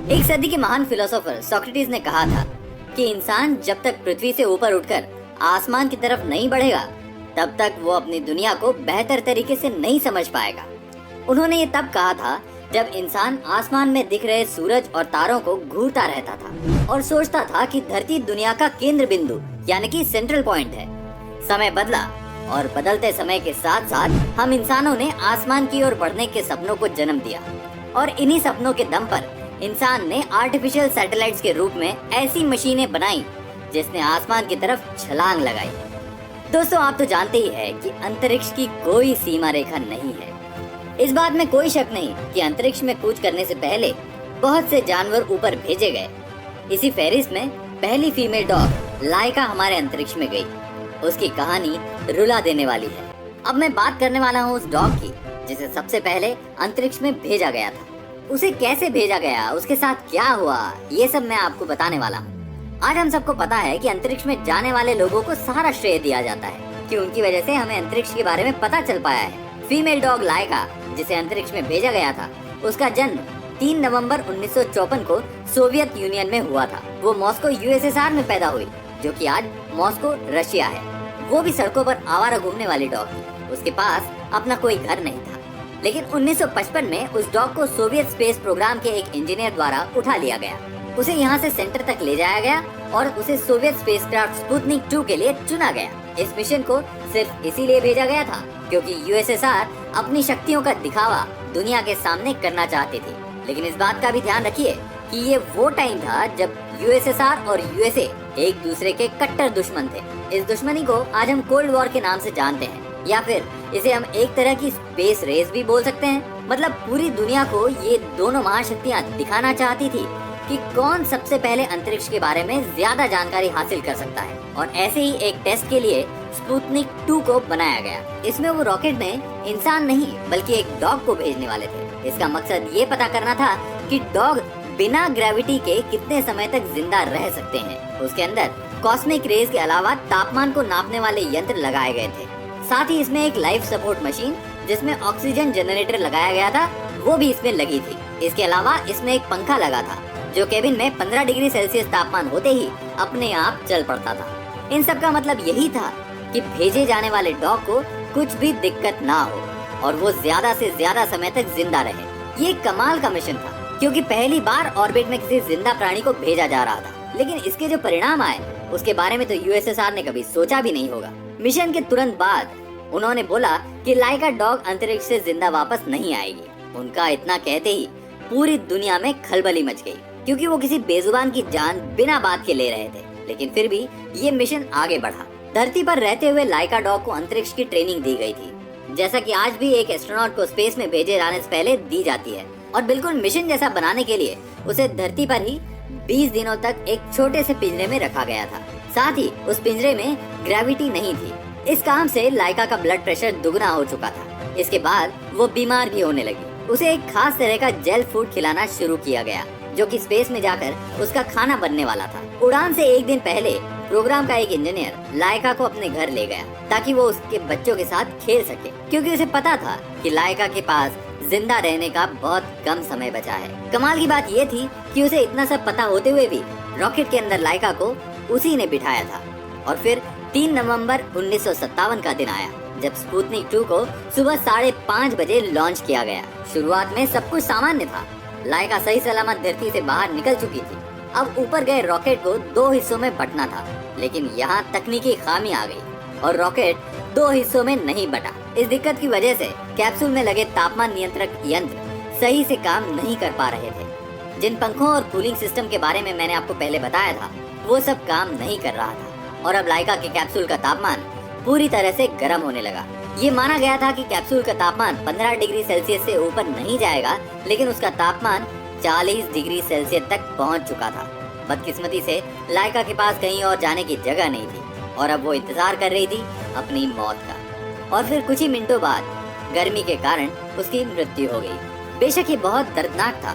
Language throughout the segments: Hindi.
एक सदी के महान फिलोसोफर सोक्रेटिस ने कहा था कि इंसान जब तक पृथ्वी से ऊपर उठकर आसमान की तरफ नहीं बढ़ेगा तब तक वो अपनी दुनिया को बेहतर तरीके से नहीं समझ पाएगा। उन्होंने ये तब कहा था जब इंसान आसमान में दिख रहे सूरज और तारों को घूरता रहता था और सोचता था कि धरती दुनिया का केंद्र बिंदु यानी कि सेंट्रल पॉइंट है। समय बदला और बदलते समय के साथ साथ हम इंसानों ने आसमान की ओर बढ़ने के सपनों को जन्म दिया और इन्हीं सपनों के दम पर इंसान ने आर्टिफिशियल सैटेलाइट्स के रूप में ऐसी मशीनें बनाई जिसने आसमान की तरफ छलांग लगाई। दोस्तों, आप तो जानते ही है कि अंतरिक्ष की कोई सीमा रेखा नहीं है। इस बात में कोई शक नहीं कि अंतरिक्ष में कूच करने से पहले बहुत से जानवर ऊपर भेजे गए। इसी फहरिस्त में पहली फीमेल डॉग लाइका हमारे अंतरिक्ष में गई। उसकी कहानी रुला देने वाली है। अब मैं बात करने वाला हूँ उस डॉग की जिसे सबसे पहले अंतरिक्ष में भेजा गया था। उसे कैसे भेजा गया, उसके साथ क्या हुआ, ये सब मैं आपको बताने वाला हूँ। आज हम सबको पता है कि अंतरिक्ष में जाने वाले लोगों को सारा श्रेय दिया जाता है कि उनकी वजह से हमें अंतरिक्ष के बारे में पता चल पाया है। फीमेल डॉग लाइका जिसे अंतरिक्ष में भेजा गया था, उसका जन्म 3 नवंबर 1954 को सोवियत यूनियन में हुआ था। वो मॉस्को यूएसएसआर में पैदा हुई, जो कि आज मॉस्को रशिया है। वो भी सड़कों पर आवारा घूमने वाली डॉग थी। उसके पास अपना कोई घर नहीं था, लेकिन 1955 में उस डॉग को सोवियत स्पेस प्रोग्राम के एक इंजीनियर द्वारा उठा लिया गया। उसे यहाँ से सेंटर तक ले जाया गया और उसे सोवियत स्पेसक्राफ्ट स्पुतनिक 2 के लिए चुना गया। इस मिशन को सिर्फ इसीलिए भेजा गया था क्योंकि यूएसएसआर अपनी शक्तियों का दिखावा दुनिया के सामने करना चाहती थी। लेकिन इस बात का भी ध्यान रखिए कि ये वो टाइम था जब यूएसएसआर और यूएसए एक दूसरे के कट्टर दुश्मन थे। इस दुश्मनी को आज हम कोल्ड वॉर के नाम से जानते हैं, या फिर इसे हम एक तरह की स्पेस रेस भी बोल सकते हैं। मतलब पूरी दुनिया को ये दोनों महाशक्तियां दिखाना चाहती थी कि कौन सबसे पहले अंतरिक्ष के बारे में ज्यादा जानकारी हासिल कर सकता है। और ऐसे ही एक टेस्ट के लिए स्पुतनिक 2 को बनाया गया। इसमें वो रॉकेट में इंसान नहीं बल्कि एक डॉग को भेजने वाले थे। इसका मकसद ये पता करना था कि डॉग बिना ग्रेविटी के कितने समय तक जिंदा रह सकते हैं। उसके अंदर कॉस्मिक रेज के अलावा तापमान को नापने वाले यंत्र लगाए गए थे। साथ ही इसमें एक लाइफ सपोर्ट मशीन जिसमें ऑक्सीजन जनरेटर लगाया गया था वो भी इसमें लगी थी। इसके अलावा इसमें एक पंखा लगा था जो केबिन में 15 डिग्री सेल्सियस तापमान होते ही अपने आप चल पड़ता था। इन सब का मतलब यही था कि भेजे जाने वाले डॉग को कुछ भी दिक्कत ना हो और वो ज्यादा से ज्यादा समय तक जिंदा रहे। ये कमाल का मिशन था क्योंकि पहली बार ऑर्बिट में किसी जिंदा प्राणी को भेजा जा रहा था। लेकिन इसके जो परिणाम आए उसके बारे में तो यूएसएसआर ने कभी सोचा भी नहीं होगा। मिशन के तुरंत बाद उन्होंने बोला कि लाइका डॉग अंतरिक्ष से जिंदा वापस नहीं आएगी। उनका इतना कहते ही पूरी दुनिया में खलबली मच गई क्योंकि वो किसी बेजुबान की जान बिना बात के ले रहे थे। लेकिन फिर भी ये मिशन आगे बढ़ा। धरती पर रहते हुए लाइका डॉग को अंतरिक्ष की ट्रेनिंग दी गई थी, जैसा कि आज भी एक एस्ट्रोनॉट को स्पेस में भेजे जाने से पहले दी जाती है। और बिल्कुल मिशन जैसा बनाने के लिए उसे धरती पर ही 20 दिनों तक एक छोटे से पिंजरे में रखा गया था। साथ ही उस पिंजरे में ग्रेविटी नहीं थी। इस काम से लाइका का ब्लड प्रेशर दुगना हो चुका था। इसके बाद वो बीमार भी होने लगी। उसे एक खास तरह का जेल फूड खिलाना शुरू किया गया जो कि स्पेस में जाकर उसका खाना बनने वाला था। उड़ान से एक दिन पहले प्रोग्राम का एक इंजीनियर लाइका को अपने घर ले गया ताकि वो उसके बच्चों के साथ खेल सके, क्योंकि उसे पता था कि लाइका के पास जिंदा रहने का बहुत कम समय बचा है। कमाल की बात ये थी कि उसे इतना सब पता होते हुए भी रॉकेट के अंदर लाइका को उसी ने बिठाया था। और फिर 3 नवंबर 1957 का दिन आया जब स्पुतनिक 2 को सुबह 5:30 बजे लॉन्च किया गया। शुरुआत में सब कुछ सामान्य था। लाइका सही सलामत धरती से बाहर निकल चुकी थी। अब ऊपर गए रॉकेट को 2 हिस्सों में बंटना था, लेकिन यहाँ तकनीकी खामी आ गई और रॉकेट 2 हिस्सों में नहीं बटा। इस दिक्कत की वजह से कैप्सूल में लगे तापमान नियंत्रक यंत्र सही से काम नहीं कर पा रहे थे। जिन पंखों और कूलिंग सिस्टम के बारे में मैंने आपको पहले बताया था वो सब काम नहीं कर रहा था और अब लाइका के कैप्सूल का तापमान पूरी तरह से गर्म होने लगा। ये माना गया था कि कैप्सूल का तापमान 15 डिग्री सेल्सियस से ऊपर नहीं जाएगा, लेकिन उसका तापमान 40 डिग्री सेल्सियस तक पहुंच चुका था। बदकिस्मती से लाइका के पास कहीं और जाने की जगह नहीं थी और अब वो इंतजार कर रही थी अपनी मौत का। और फिर कुछ ही मिनटों बाद गर्मी के कारण उसकी मृत्यु हो गई। बेशक ये बहुत दर्दनाक था।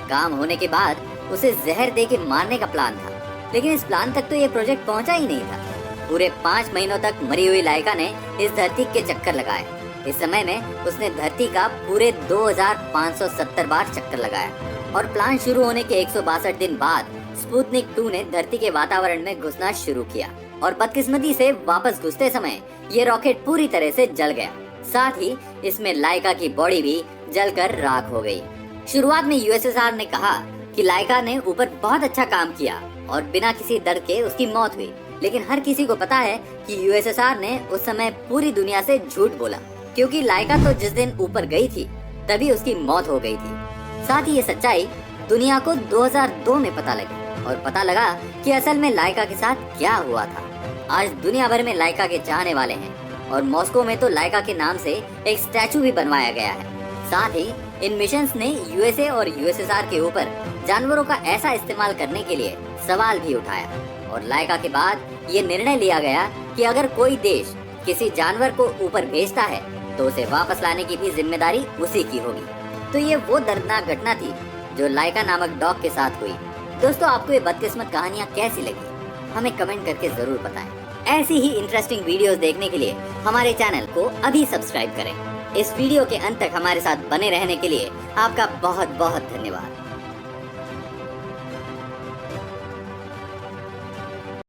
काम होने के बाद उसे जहर दे के मारने का प्लान था, लेकिन इस प्लान तक तो ये प्रोजेक्ट पहुंचा ही नहीं था। पूरे 5 महीनों तक मरी हुई लाइका ने इस धरती के चक्कर लगाए। इस समय में उसने धरती का पूरे 2570 बार चक्कर लगाया और प्लान शुरू होने के 162 दिन बाद स्पुतनिक 2 ने धरती के वातावरण में घुसना शुरू किया और बदकिस्मती से वापस घुसते समय ये रॉकेट पूरी तरह से जल गया। साथ ही इसमें लाइका की बॉडी भी जलकर राख हो गई। शुरुआत में यूएसएसआर ने कहा कि लाइका ने ऊपर बहुत अच्छा काम किया और बिना किसी दर्द के उसकी मौत हुई, लेकिन हर किसी को पता है कि यूएसएसआर ने उस समय पूरी दुनिया से झूठ बोला, क्योंकि लाइका तो जिस दिन ऊपर गई थी तभी उसकी मौत हो गई थी। साथ ही ये सच्चाई दुनिया को 2002 में पता लगी और पता लगा कि असल में लाइका के साथ क्या हुआ था। आज दुनिया भर में लाइका के चाहने वाले हैं और मॉस्को में तो लाइका के नाम से एक स्टैचू भी बनवाया गया है। साथ ही इन मिशंस ने यूएसए और यूएसएसआर के ऊपर जानवरों का ऐसा इस्तेमाल करने के लिए सवाल भी उठाया और लाइका के बाद ये निर्णय लिया गया कि अगर कोई देश किसी जानवर को ऊपर भेजता है तो उसे वापस लाने की भी जिम्मेदारी उसी की होगी। तो ये वो दर्दनाक घटना थी जो लाइका नामक डॉग के साथ हुई। दोस्तों, आपको ये बदकिस्मत कहानियाँ कैसी लगी हमें कमेंट करके जरूर बताएं। ऐसी ही इंटरेस्टिंग वीडियोस देखने के लिए हमारे चैनल को अभी सब्सक्राइब करें। इस वीडियो के अंत तक हमारे साथ बने रहने के लिए आपका बहुत बहुत धन्यवाद।